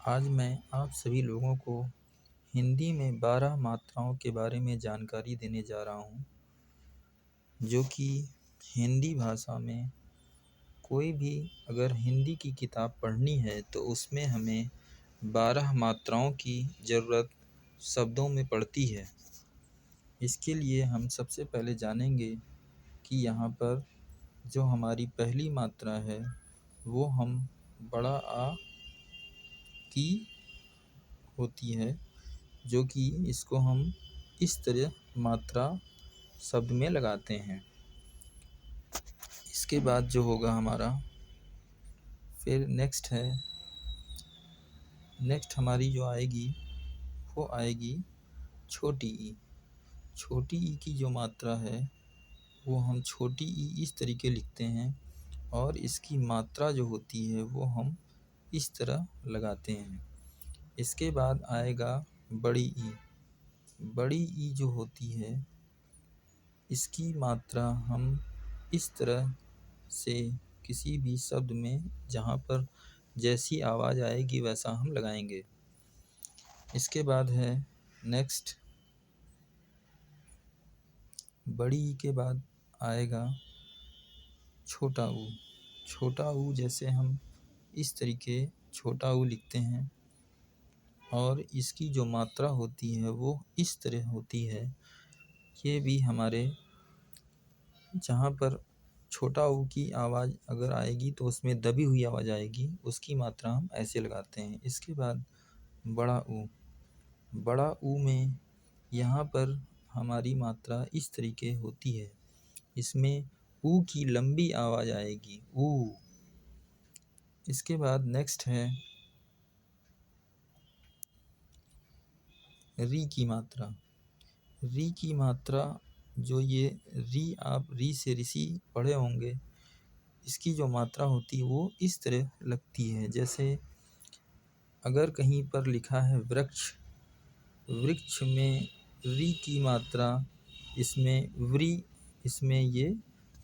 आज मैं आप सभी लोगों को हिंदी में 12 मात्राओं के बारे में जानकारी देने जा रहा हूँ, जो कि हिंदी भाषा में कोई भी अगर हिंदी की किताब पढ़नी है तो उसमें हमें 12 मात्राओं की ज़रूरत शब्दों में पड़ती है। इसके लिए हम सबसे पहले जानेंगे कि यहाँ पर जो हमारी पहली मात्रा है वो हम बड़ा आ की होती है, जो कि इसको हम इस तरह मात्रा शब्द में लगाते हैं। इसके बाद जो होगा हमारा फिर नेक्स्ट हमारी जो आएगी वो आएगी छोटी ई। छोटी ई की जो मात्रा है वो हम छोटी ई इस तरीके लिखते हैं और इसकी मात्रा जो होती है वो हम इस तरह लगाते हैं। इसके बाद आएगा बड़ी ई। बड़ी ई जो होती है इसकी मात्रा हम इस तरह से किसी भी शब्द में जहाँ पर जैसी आवाज़ आएगी वैसा हम लगाएंगे। इसके बाद है नेक्स्ट बड़ी ई के बाद आएगा छोटा ऊ। छोटा ऊ जैसे हम इस तरीके छोटा ऊ लिखते हैं और इसकी जो मात्रा होती है वो इस तरह होती है। ये भी हमारे जहाँ पर छोटा ऊ की आवाज़ अगर आएगी तो उसमें दबी हुई आवाज़ आएगी, उसकी मात्रा हम ऐसे लगाते हैं। इसके बाद बड़ा ऊ। बड़ा ऊ में यहाँ पर हमारी मात्रा इस तरीके होती है, इसमें ऊ की लंबी आवाज़ आएगी, ऊ। इसके बाद नेक्स्ट है री की मात्रा। री की मात्रा जो ये री आप री से ऋषि पढ़े होंगे, इसकी जो मात्रा होती है वो इस तरह लगती है। जैसे अगर कहीं पर लिखा है वृक्ष, वृक्ष में री की मात्रा इसमें व्री, इसमें ये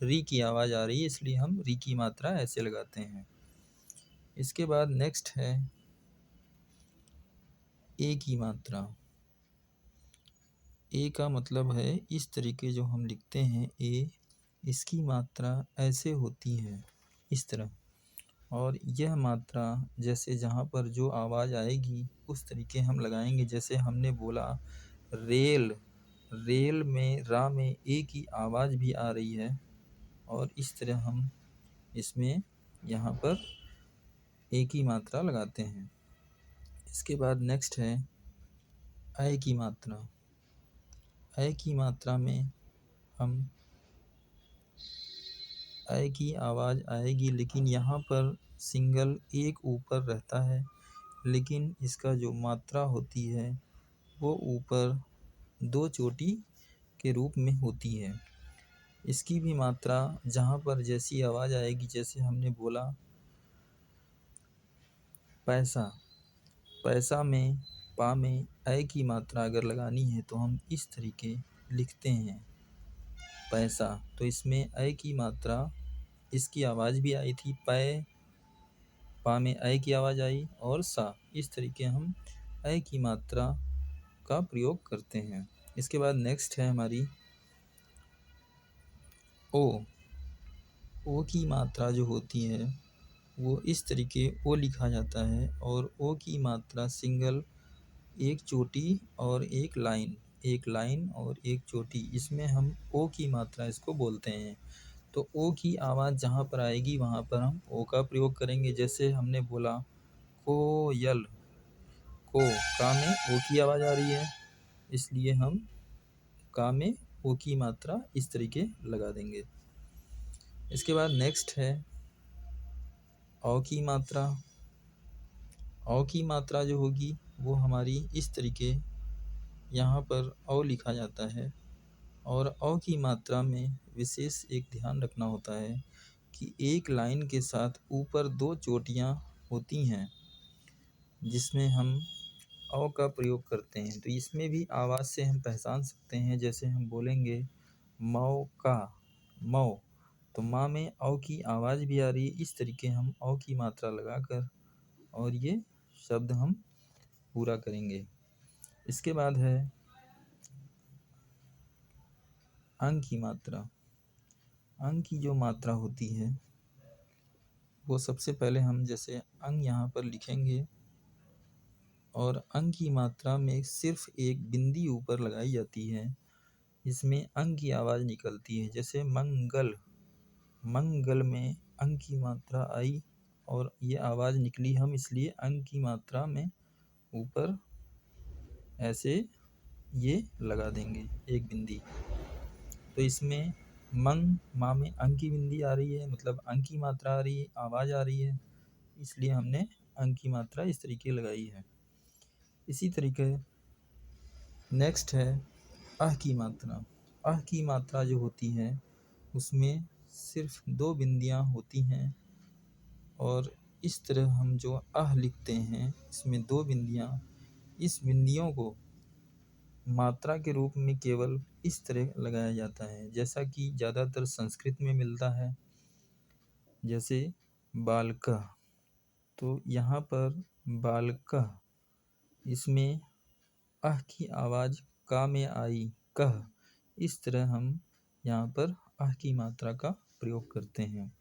री की आवाज़ आ रही है, इसलिए हम री की मात्रा ऐसे लगाते हैं। इसके बाद नेक्स्ट है ए की मात्रा। ए का मतलब है इस तरीके जो हम लिखते हैं ए, इसकी मात्रा ऐसे होती है इस तरह, और यह मात्रा जैसे जहाँ पर जो आवाज़ आएगी उस तरीके हम लगाएंगे। जैसे हमने बोला रेल, रेल में रा में ए की आवाज़ भी आ रही है और इस तरह हम इसमें यहाँ पर ए की मात्रा लगाते हैं। इसके बाद नेक्स्ट है ऐ की मात्रा। ऐ की मात्रा में हम ऐ की आवाज़ आएगी, लेकिन यहाँ पर सिंगल एक ऊपर रहता है, लेकिन इसका जो मात्रा होती है वो ऊपर दो चोटी के रूप में होती है। इसकी भी मात्रा जहाँ पर जैसी आवाज़ आएगी, जैसे हमने बोला पैसा, पैसा में पा में ऐ की मात्रा अगर लगानी है तो हम इस तरीके लिखते हैं पैसा। तो इसमें ऐ की मात्रा, इसकी आवाज़ भी आई थी पै, पा में ऐ की आवाज़ आई और सा, इस तरीके हम ऐ की मात्रा का प्रयोग करते हैं। इसके बाद नेक्स्ट है हमारी ओ। ओ की मात्रा जो होती है वो इस तरीके ओ लिखा जाता है और ओ की मात्रा सिंगल एक चोटी और एक लाइन, एक लाइन और एक चोटी, इसमें हम ओ की मात्रा इसको बोलते हैं। तो ओ की आवाज़ जहाँ पर आएगी वहाँ पर हम ओ का प्रयोग करेंगे। जैसे हमने बोला कोयल, को, का में ओ की आवाज़ आ रही है, इसलिए हम का में ओ की मात्रा इस तरीके लगा देंगे। इसके बाद नेक्स्ट है औ की मात्रा। औ की मात्रा जो होगी वो हमारी इस तरीके यहाँ पर औ लिखा जाता है और औ की मात्रा में विशेष एक ध्यान रखना होता है कि एक लाइन के साथ ऊपर दो चोटियाँ होती हैं जिसमें हम औ का प्रयोग करते हैं। तो इसमें भी आवाज़ से हम पहचान सकते हैं। जैसे हम बोलेंगे मौका, मौ, तो माँ में औ की आवाज़ भी आ रही है, इस तरीके हम औ की मात्रा लगाकर और ये शब्द हम पूरा करेंगे। इसके बाद है अंग की मात्रा। अंग की जो मात्रा होती है वो सबसे पहले हम जैसे अंग यहाँ पर लिखेंगे और अंग की मात्रा में सिर्फ एक बिंदी ऊपर लगाई जाती है। इसमें अंग की आवाज़ निकलती है। जैसे मंगल, मंगल में अंग की मात्रा आई और ये आवाज़ निकली, हम इसलिए अंग की मात्रा में ऊपर ऐसे ये लगा देंगे एक बिंदी। तो इसमें मंग माँ में अंग की बिंदी आ रही है, मतलब अंग की मात्रा आ रही है, आवाज़ आ रही है, इसलिए हमने अंग की मात्रा इस तरीके लगाई है। इसी तरीके नेक्स्ट है अह की मात्रा। अह की मात्रा जो होती है उसमें सिर्फ 2 बिंदियाँ होती हैं और इस तरह हम जो अह लिखते हैं इसमें 2 बिंदियाँ, इस बिंदियों को मात्रा के रूप में केवल इस तरह लगाया जाता है जैसा कि ज़्यादातर संस्कृत में मिलता है। जैसे बालकः, तो यहाँ पर बालकः, इसमें अह की आवाज़ का में आई कह, इस तरह हम यहाँ पर अह की मात्रा का प्रयोग करते हैं।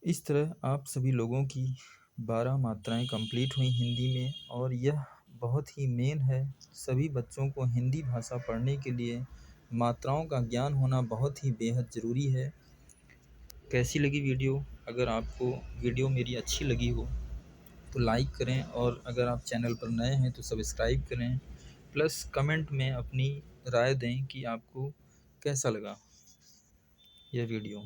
इस तरह आप सभी लोगों की 12 मात्राएं कंप्लीट हुई हिंदी में और यह बहुत ही मेन है। सभी बच्चों को हिंदी भाषा पढ़ने के लिए मात्राओं का ज्ञान होना बहुत ही बेहद ज़रूरी है। कैसी लगी वीडियो? अगर आपको वीडियो मेरी अच्छी लगी हो तो लाइक करें और अगर आप चैनल पर नए हैं तो सब्सक्राइब करें, प्लस कमेंट में अपनी राय दें कि आपको कैसा लगा यह वीडियो।